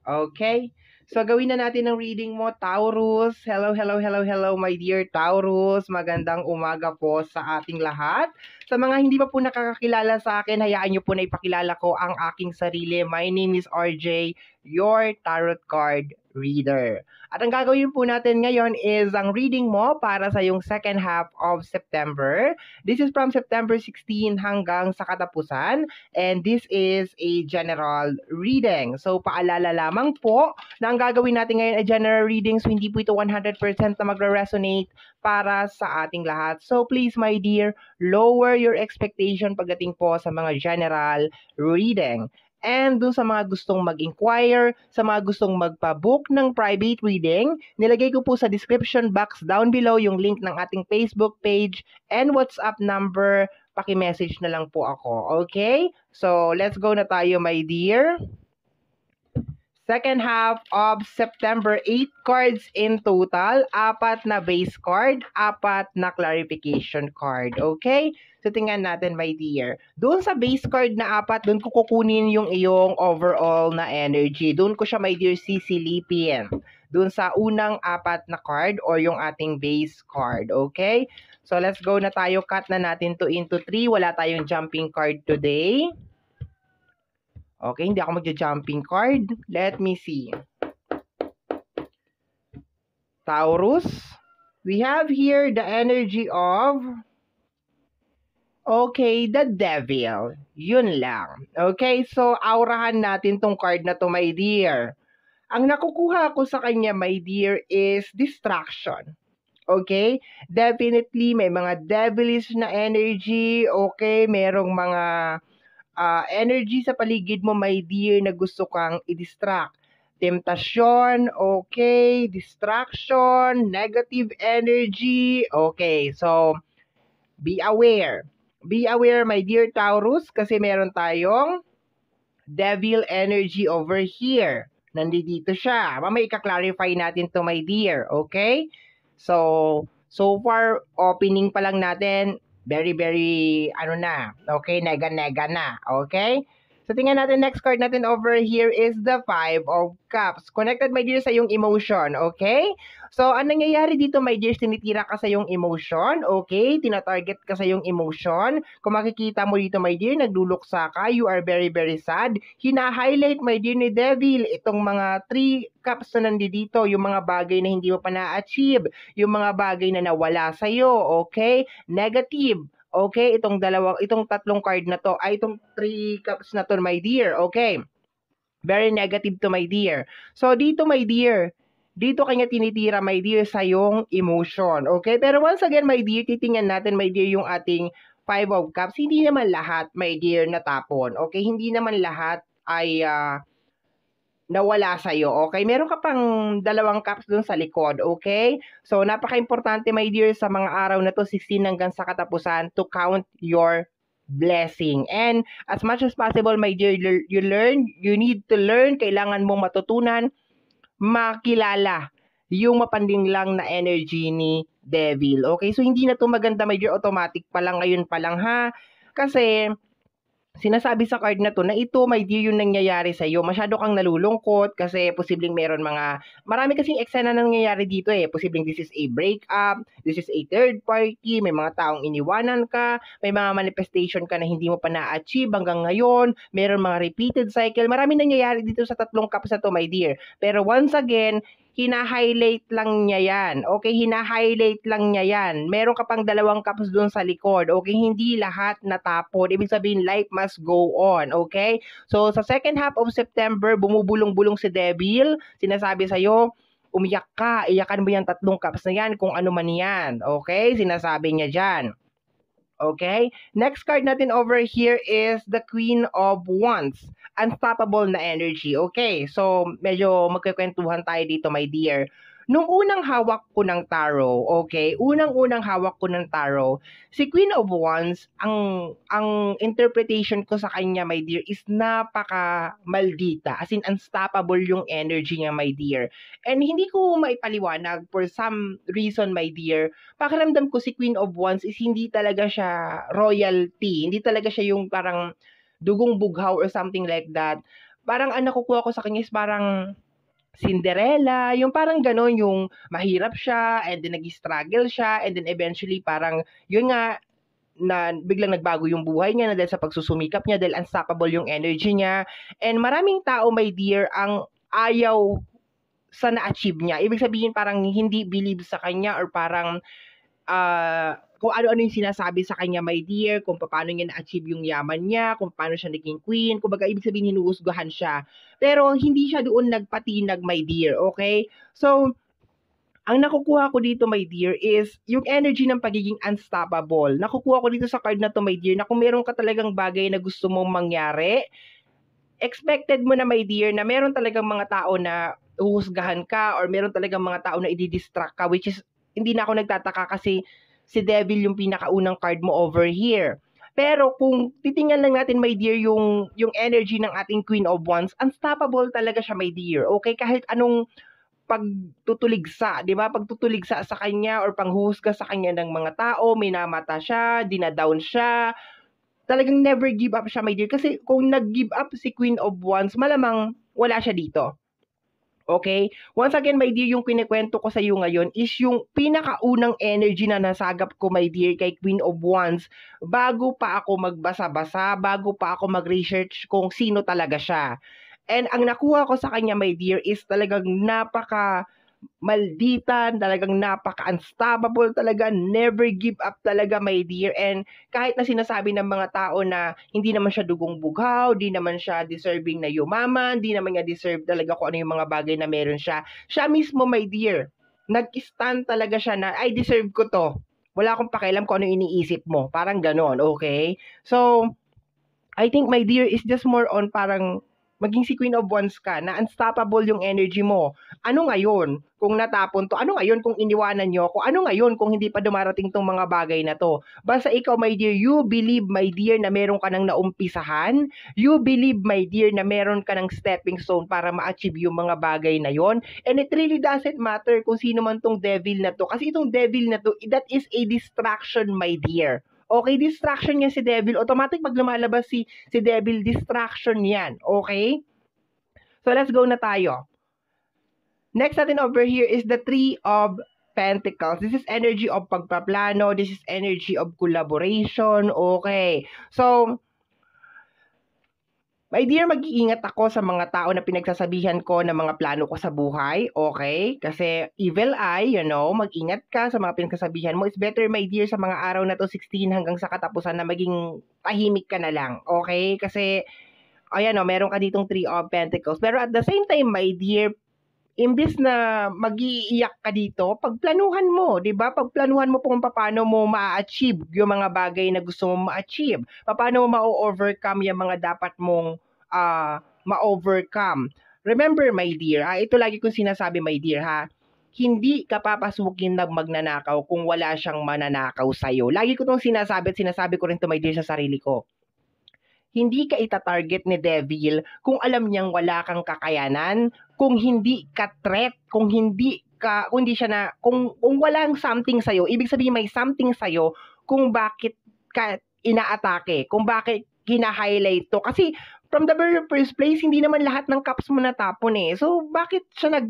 Okay? So, gawin na natin ang reading mo, Taurus. Hello, hello, hello, hello, my dear Taurus. Magandang umaga po sa ating lahat. Sa mga hindi pa po nakakakilala sa akin, hayaan nyo po na ipakilala ko ang aking sarili. My name is RJ, your tarot card reader. At ang gagawin po natin ngayon is ang reading mo para sa yung second half of September. This is from September 16 hanggang sa katapusan. And this is a general reading. So, paalala lamang po na ang gagawin natin ngayon ay general readings. Hindi po ito 100% na magre-resonate para sa ating lahat. So, please, my dear, lower your expectation pagdating po sa mga general reading. And dun sa mga gustong mag-inquire, sa mga gustong magpa-book ng private reading, nilagay ko po sa description box down below yung link ng ating Facebook page and WhatsApp number. Paki-message na lang po ako. Okay? So, let's go na tayo, my dear. Second half of September, 8 cards in total, 4 na base card, 4 na clarification card. Okay? So, tingnan natin, my dear. Doon sa base card na 4, doon ko kukunin yung iyong overall na energy. Doon ko siya, my dear, sisilipin. Doon sa unang 4 na card or yung ating base card. Okay? So, let's go na tayo. Cut na natin to into 3. Wala tayong jumping card today. Okay, hindi ako magja-jumping card. Let me see. Taurus. We have here the energy of... Okay, the devil. Yun lang. Okay, so aurahan natin tong card na to, my dear. Ang nakukuha ko sa kanya, my dear, is distraction. Okay? Definitely, may mga devilish na energy. Okay? Merong mga energy sa paligid mo, my dear, na gusto kang i-distract. Temptasyon, okay. Distraction, negative energy. Okay, so, be aware. Be aware, my dear Taurus, kasi meron tayong devil energy over here. Nandito siya. Mamaya i-clarify natin to, my dear. Okay? So far, opening pa lang natin, very, okay, nega-nega na, okay? So, tingnan natin, next card natin over here is the 5 of Cups. Connected, my dear, sa yung emotion, okay? So, ang nangyayari dito, my dear, tinitira ka sa yung emotion, okay? Tina-target ka sa yung emotion. Kung makikita mo dito, my dear, nagluluksa ka, you are very, very sad. Hina-highlight, my dear, ni Devil, itong mga 3 cups na nandito, yung mga bagay na hindi mo pa na-achieve, yung mga bagay na nawala sa'yo, okay? Negative. Okay, itong 3 card na to, ay itong 3 cups na to, my dear. Okay. Very negative to, my dear. So, dito, my dear, dito kanya tinitira, my dear, sa yung emotion. Okay? Pero once again, my dear, titingnan natin, my dear, yung ating 5 of Cups. Hindi naman lahat, my dear, natapon. Okay? Hindi naman lahat ay nawala sa'yo, okay? Meron ka pang 2 cups dun sa likod, okay? So, napaka-importante, my dear, sa mga araw na to, 16 hanggang sa katapusan, to count your blessing. And as much as possible, my dear, you need to learn, kailangan mong matutunan, makilala yung mapanding lang na energy ni Devil, okay? So, hindi na to maganda, my dear, automatic pa lang, ngayon pa lang, ha? Kasi, sinasabi sa card na to na ito, my dear, yung nangyayari sa iyo. Masyado kang nalulungkot kasi posibleng marami kasing eksena na nangyayari dito eh. Posibleng this is a breakup, this is a third party, may mga taong iniwanan ka, may mga manifestation ka na hindi mo pa na-achieve hanggang ngayon, meron mga repeated cycle. Marami nangyayari dito sa 3 cups na to, my dear. Pero once again, hina-highlight lang niya yan. Okay, hina-highlight lang niya yan. Meron ka pang 2 cups doon sa likod. Okay, hindi lahat natapon. Ibig sabihin, life must go on. Okay? So, sa second half of September, bumubulong-bulong si Devil. Sinasabi sa'yo, umiyak ka. Iyakan mo yung 3 cups na yan kung ano man yan. Okay? Sinasabi niya dyan. Okay? Next card natin over here is the Queen of Wands. Unstoppable na energy. Okay, so medyo magkikwentuhan tayo dito, my dear. Nung unang hawak ko ng tarot, okay, unang-unang hawak ko ng tarot, si Queen of Wands, ang interpretation ko sa kanya, my dear, is napaka-maldita. As in, unstoppable yung energy niya, my dear. And hindi ko maipaliwanag for some reason, my dear. Pakiramdam ko si Queen of Wands is hindi talaga siya royalty. Hindi talaga siya yung parang dugong bughaw or something like that. parang ang nakukuha ko sa kanya is parang Cinderella, yung parang gano'n, yung mahirap siya and then nag-struggle siya and then eventually parang yun nga na biglang nagbago yung buhay niya na dahil sa pagsusumikap niya dahil unstoppable yung energy niya. And maraming tao, my dear, ang ayaw sa na-achieve niya. Ibig sabihin parang hindi believe sa kanya or parang kung ano-ano yung sinasabi sa kanya, my dear, kung paano niya na-achieve yung yaman niya, kung paano siya naging queen, kumbaga ibig sabihin hinuhusgahan siya. Pero hindi siya doon nagpatinag, my dear, okay? So, ang nakukuha ko dito, my dear, is yung energy ng pagiging unstoppable. Nakukuha ko dito sa card na to, my dear, na kung meron ka talagang bagay na gusto mong mangyari, expected mo na, my dear, na meron talagang mga tao na uhusgahan ka or meron talagang mga tao na i-distract ka, which is, hindi na ako nagtataka kasi si Devil yung pinakaunang card mo over here. Pero kung titingnan lang natin, my dear, yung energy ng ating Queen of Wands, unstoppable talaga siya, my dear. Okay? Kahit anong pagtutuligsa, 'di ba? Pagtutuligsa sa kanya or panghuhusga sa kanya ng mga tao, minamata siya, dinadown siya. Talagang never give up siya, my dear. Kasi kung nag-give up si Queen of Wands, malamang wala siya dito. Okay? Once again, my dear, yung kinikwento ko sa iyo ngayon is yung pinakaunang energy na nasagap ko, my dear, kay Queen of Wands bago pa ako magbasa-basa, bago pa ako mag-research kung sino talaga siya. And ang nakuha ko sa kanya, my dear, is talagang napaka malditan, talagang napaka-unstoppable talaga, never give up talaga, my dear. And kahit na sinasabi ng mga tao na hindi naman siya dugong bughaw, di naman siya deserving na yumaman, di naman niya deserve talaga kung ano yung mga bagay na meron siya. Siya mismo, my dear, nag-stand talaga siya na, I deserve ko to. Wala akong pakialam kung ano iniisip mo. Parang ganon, okay? So, I think, my dear, is just more on parang maging si Queen of Wands ka, na unstoppable yung energy mo. Ano ngayon kung natapon to? Ano ngayon kung iniwanan nyo ako? Ano ngayon kung hindi pa dumarating tong mga bagay na to? Basta ikaw, my dear, you believe, my dear, na meron ka nang naumpisahan. You believe, my dear, na meron ka ng stepping stone para ma-achieve yung mga bagay na yon. And it really doesn't matter kung sino man tong devil na to. Kasi itong devil na to, that is a distraction, my dear. Okay, distraction niya si Devil. Automatic pag lumalabas si Devil, distraction yan. Okay? So, let's go na tayo. Next natin over here is the Three of Pentacles. This is energy of pagpaplano. This is energy of collaboration. Okay. So, my dear, mag-iingat ako sa mga tao na pinagsasabihan ko ng mga plano ko sa buhay, okay? Kasi evil eye, mag-ingat ka sa mga pinagsasabihan mo. It's better, my dear, sa mga araw na to 16 hanggang sa katapusan na maging tahimik ka na lang, okay? Kasi, ayan meron ka ditong Three of Pentacles. Pero at the same time, my dear, imbis na mag-iiyak ka dito, pagplanuhan mo, 'di ba? Pagplanuhan mo kung paano mo ma-achieve yung mga bagay na gusto mong ma-achieve. Paano mo ma-overcome yung mga dapat mong ma-overcome. Remember, my dear, ito lagi kong sinasabi, my dear, ha? Hindi ka papasukin ng magnanakaw kung wala siyang mananakaw sa'yo. Lagi ko itong sinasabi at sinasabi ko rin to, my dear, sa sarili ko. Hindi ka ita-target ni Devil kung alam niyang wala kang kakayanan, kung hindi ka threat, kung hindi siya na, kung walang something sa'yo, ibig sabihin may something sa'yo kung bakit ka inaatake, kung bakit hina-highlight to. Kasi from the very first place, hindi naman lahat ng cups mo natapon eh. So, bakit siya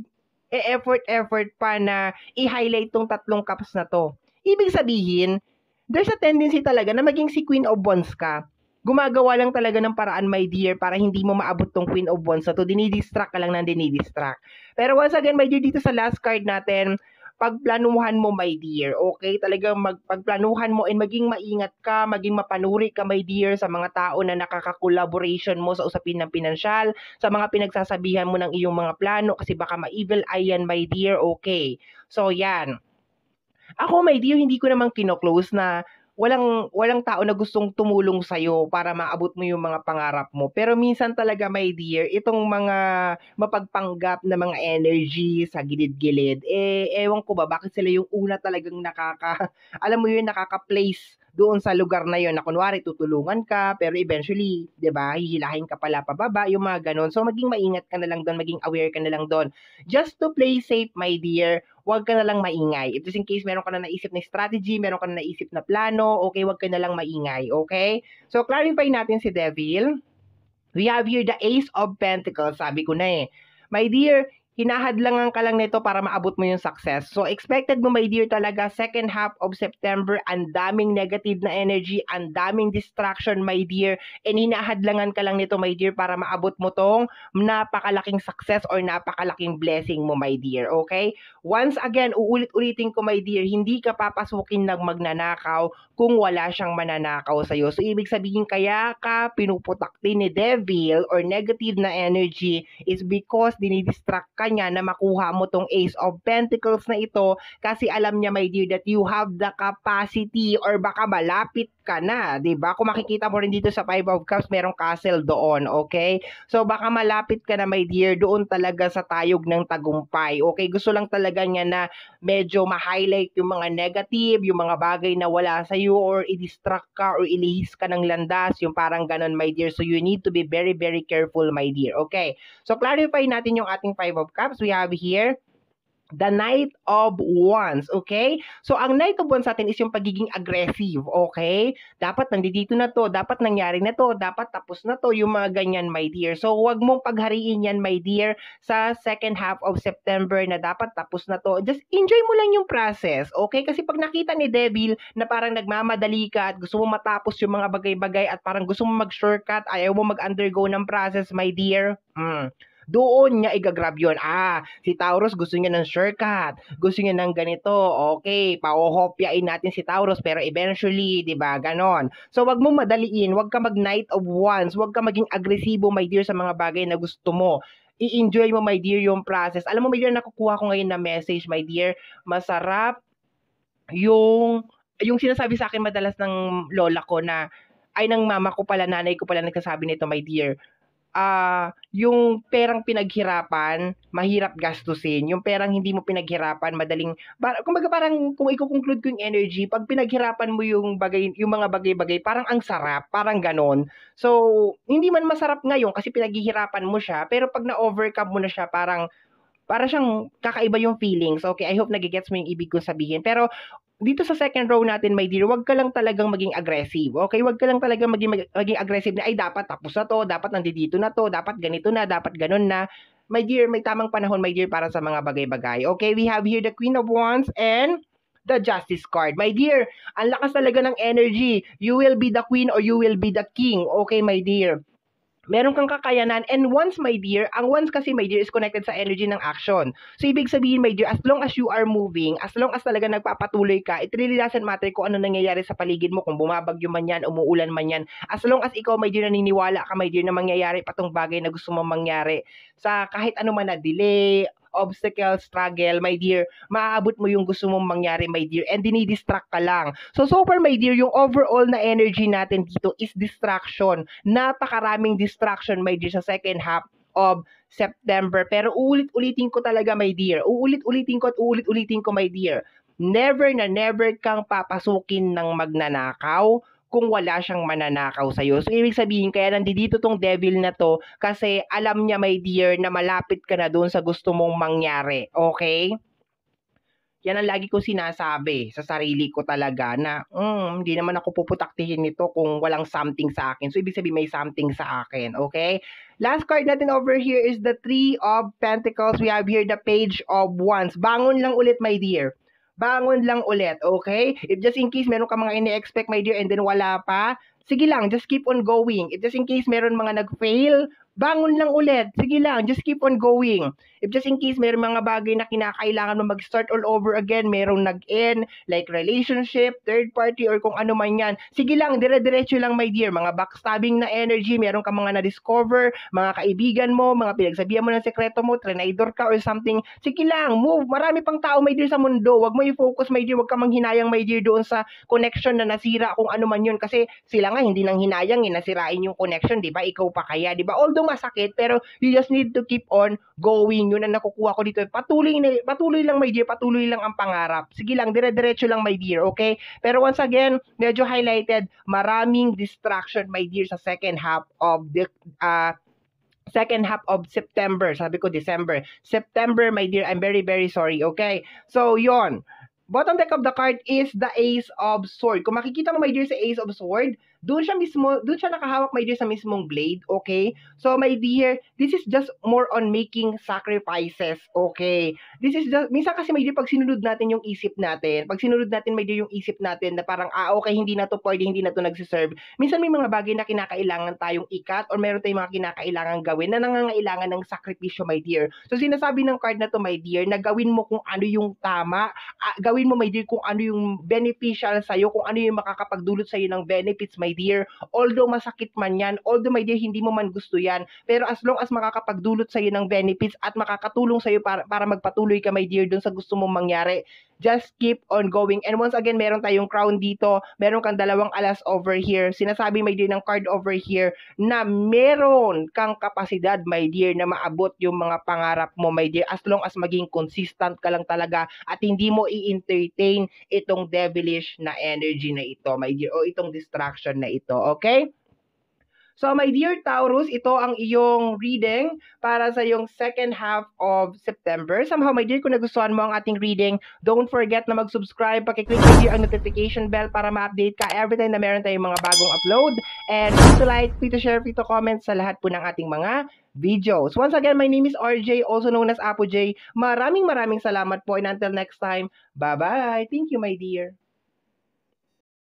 effort pa na i-highlight tong 3 cups na to? Ibig sabihin, there's a tendency talaga na maging si Queen of Wands ka. Gumagawa lang talaga ng paraan, my dear, para hindi mo maabot tong Queen of Wands na to. Dinidistract ka lang ng dinidistract. Pero once again, my dear, dito sa last card natin, pagplanuhan mo, my dear, okay? Talagang pagplanuhan mo and maging maingat ka, maging mapanuri ka, my dear, sa mga tao na nakaka-collaboration mo sa usapin ng pinansyal, sa mga pinagsasabihan mo ng iyong mga plano, kasi baka ma-evil eye yan, my dear, okay? So, yan. Ako, my dear, hindi ko naman kino-close na walang tao na gustong tumulong sa'yo para maabot mo yung mga pangarap mo. Pero minsan talaga, my dear, itong mga mapagpanggap na mga energy sa gilid-gilid, ewan ko ba, bakit sila yung una talagang alam mo yun, nakaka-place doon sa lugar na yun, na kunwari tutulungan ka, pero eventually, 'di ba, hihilahin ka pala pababa, yung mga ganun. So, maging maingat ka na lang doon, maging aware ka na lang doon. Just to play safe, my dear, huwag ka na lang maingay. If just in case meron ka na naisip na strategy, meron ka na naisip na plano, okay, huwag ka na lang maingay, okay? So, clarify natin si Devil. We have here the Ace of Pentacles. Sabi ko na eh. My dear, hinahadlangan ka lang nito para maabot mo yung success. So, expected mo, my dear, talaga, second half of September, ang daming negative na energy, ang daming distraction, my dear, and hinahadlangan ka lang nito, my dear, para maabot mo tong napakalaking success or napakalaking blessing mo, my dear, okay? Once again, uulit-ulitin ko, my dear, hindi ka papasukin ng magnanakaw kung wala siyang mananakaw sa'yo. So, ibig sabihin, kaya ka pinuputakti ni devil or negative na energy is because dinidistract ka niya na makuha mo tong Ace of Pentacles na ito kasi alam niya, my dear, that you have the capacity or baka malapit ka na, 'di ba? Kung makikita mo rin dito sa Five of Cups, merong castle doon, okay? So baka malapit ka na, my dear, doon talaga sa tayog ng tagumpay. Okay, gusto lang talaga niya na medyo ma-highlight yung mga negative, yung mga bagay na wala sa iyo or i-distract ka or ilihis ka ng landas, yung parang ganon, my dear. So you need to be very, very careful, my dear. Okay? So clarify natin yung ating Five of Cups. We have here the Knight of Wands, okay? So, ang Knight of Wands natin is yung pagiging aggressive, okay? Dapat nandito na to, dapat nangyari na to, dapat tapos na to, yung mga ganyan, my dear. So, huwag mong paghariin yan, my dear, sa second half of September na dapat tapos na to. Just enjoy mo lang yung process, okay? Kasi pag nakita ni Devil na parang nagmamadali ka at gusto mo matapos yung mga bagay-bagay at parang gusto mo mag-shortcut, ayaw mo mag-undergo ng process, my dear, doon niya igagrab yun. Si Taurus gusto niya ng shortcut. Gusto niya ng ganito. Okay, pauhopyain natin si Taurus pero eventually, 'di ba? Ganon. So wag mo madaliin, wag ka mag Knight of Wands, wag ka maging agresibo, my dear, sa mga bagay na gusto mo. I-enjoy mo, my dear, yung process. Alam mo, my dear, nakukuha ko ngayon na message, my dear, masarap yung sinasabi sa akin madalas ng lola ko na ay ng mama ko pala, nanay ko pala nagsasabi nito, my dear. Yung perang pinaghirapan, mahirap gastusin. Yung perang hindi mo pinaghirapan, madaling, kumbaga parang kung i-conclude ko yung energy, pag pinaghirapan mo yung bagay, yung mga bagay-bagay, parang ang sarap, parang ganon. So, hindi man masarap ngayon kasi pinaghihirapan mo siya, pero pag na-overcome mo na siya, para siyang kakaiba yung feelings. Okay, I hope nagigets mo yung ibig kong sabihin. Pero dito sa second row natin, my dear, wag ka lang talagang maging aggressive. Okay, wag ka lang talagang maging aggressive na ay dapat tapos na to, dapat nandito na to, dapat ganito na, dapat ganun na. My dear, may tamang panahon, my dear, para sa mga bagay-bagay. Okay, we have here the Queen of Wands and the Justice card. My dear, ang lakas talaga ng energy. You will be the queen or you will be the king. Okay, my dear. Meron kang kakayanan. And once, my dear, ang once kasi, my dear, is connected sa energy ng action. So, ibig sabihin, my dear, as long as you are moving, as long as talaga nagpapatuloy ka, it really doesn't matter kung ano nangyayari sa paligid mo, kung bumabagyo man yan, umuulan man yan. As long as ikaw, my dear, naniniwala ka, my dear, na mangyayari pa tong bagay na gusto mong mangyari. Sa kahit ano man na delay, obstacle, struggle, my dear, maaabot mo yung gusto mong mangyari, my dear, and dinidistract ka lang. So far, my dear, yung overall na energy natin dito is distraction. Napakaraming distraction, my dear, sa second half of September. Pero uulit-ulitin ko talaga, my dear. Uulit-ulitin ko at uulit-ulitin ko, my dear. Never na never kang papasukin ng magnanakaw kung wala siyang mananakaw sa'yo. So, ibig sabihin, kaya nandito tong devil na to kasi alam niya, my dear, na malapit ka na doon sa gusto mong mangyari. Okay? Yan ang lagi ko sinasabi sa sarili ko talaga na hindi naman ako puputaktihin nito kung walang something sa akin. So, ibig sabihin may something sa akin. Okay? Last card natin over here is the Three of Pentacles. We have here the Page of Wands. Bangon lang ulit, my dear. Bangon lang ulit, okay? If just in case meron ka mga ini-expect, my dear, and then wala pa, sige lang, just keep on going. If just in case meron mga nag-fail, bangon lang ulit. Sige lang, just keep on going. If just in case meron mga bagay na kinakailangan mo mag-start all over again, merong nag-end, like relationship, third party, or kung ano man yan, sige lang, dire-diretso lang, my dear. Mga backstabbing na energy, meron ka mga na-discover, mga kaibigan mo, mga pinagsabihan mo ng sekreto mo, trinidor ka or something, sige lang, move. Marami pang tao, my dear, sa mundo. Huwag mo i-focus, my dear, huwag ka manghinayang, my dear, doon sa connection na nasira, kung ano man yun. Kasi sila nga, hindi nang hinayang, nasirain yung connection, di ba? Ikaw pa kaya, di ba? Although masakit, pero you just need to keep on going. Yun ang nakukuha ko dito. Patuloy lang, my dear, patuloy lang ang pangarap. Sige lang, dire-diretso lang, my dear, okay? Pero once again, medyo highlighted, maraming distraction, my dear, sa second half of September. Sabi ko December. September, my dear, I'm very, very sorry, okay? So, yon. Bottom deck of the card is the Ace of Sword. Kung makikita mo, my dear, sa Ace of Sword, Doon siya nakahawak, my dear, sa mismong blade, okay? So, my dear, this is just more on making sacrifices, okay? This is just, minsan kasi, my dear, pag sinunod natin yung isip natin, my dear, yung isip natin na parang, okay, hindi na to pwede, hindi na to nagsiserve. Minsan may mga bagay na kinakailangan tayong ikat or meron tayong mga kinakailangan gawin na nangangailangan ng sakripisyo, my dear. So, sinasabi ng card na to, my dear, na gawin mo kung ano yung tama, gawin mo, my dear, kung ano yung beneficial sa'yo, kung ano yung makakapagdulot sa'yo ng benefits, my dear. Although masakit man yan, although, my dear, hindi mo man gusto yan, pero as long as makakapagdulot sa'yo ng benefits at makakatulong sa'yo para magpatuloy ka, my dear, dun sa gusto mong mangyari, just keep on going. And once again, meron tayong crown dito, meron kang dalawang alas over here. Sinasabi, my dear, ng card over here na meron kang kapasidad, my dear, na maabot yung mga pangarap mo, my dear, as long as maging consistent ka lang talaga at hindi mo i-entertain itong devilish na energy na ito, my dear, o itong distraction na ito, okay? So, my dear Taurus, ito ang iyong reading para sa iyong second half of September. Somehow, my dear, kung nagustuhan mo ang ating reading, don't forget na mag-subscribe. Pakiclick my dear ang notification bell para ma-update ka every time na meron tayong mga bagong upload. And please to like, please to share, please to comment sa lahat po ng ating mga videos. Once again, my name is RJ, also known as Apo J. Maraming salamat po, and until next time, bye-bye. Thank you, my dear.